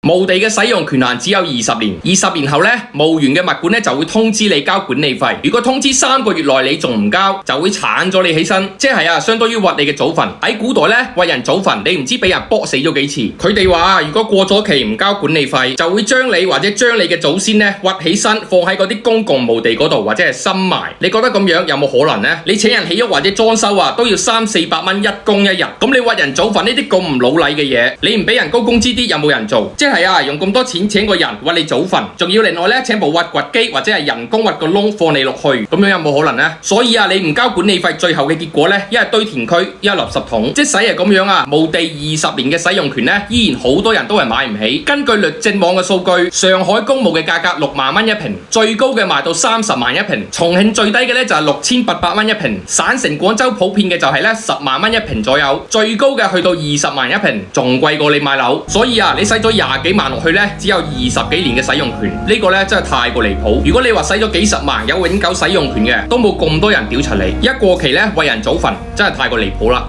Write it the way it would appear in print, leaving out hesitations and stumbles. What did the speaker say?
墓地嘅使用權限只有20年，20年後呢，墓園嘅物管呢就會通知你交管理費。如果通知3個月內你仲唔交，就會鏟咗你起身，即係相當於挖你嘅祖墳。喺古代呢，為人祖墳，你唔知俾人剝死咗幾次。佢哋話如果過咗期唔交管理費，就會將你或者將你嘅祖先呢挖起身，放喺嗰啲公共墓地嗰度，或者係深埋。你覺得咁樣有冇可能呢？你請人起屋或者裝修都要300-400蚊一工一日。咁你挖人祖墳呢啲咁唔老禮嘅嘢，你唔俾人高工資啲，有冇人做？即係用咁多錢請個人挖你祖墳，仲要另外呢請部挖掘機或者係人工挖個窿放你落去，咁樣有冇可能呢？所以你唔交管理費，最後嘅結果呢，一係堆填區，一係垃圾桶。即使係咁樣墓地20年嘅使用權呢，依然好多人都係買唔起。根據律政網嘅數據，上海公墓嘅價格6萬蚊一坪，最高嘅賣到30萬一坪；重慶最低嘅呢就係6800蚊一坪；省城廣州普遍嘅就係10萬蚊一坪左右，最高嘅去到20萬一坪，仲貴過你買樓。所以你使咗20幾萬落去呢，只有20幾年嘅使用權，呢個呢真係太過離譜。如果你話使咗幾十萬有永久使用權嘅，都冇咁多人屌柒你。一過期呢，為人祖墳真係太過離譜啦。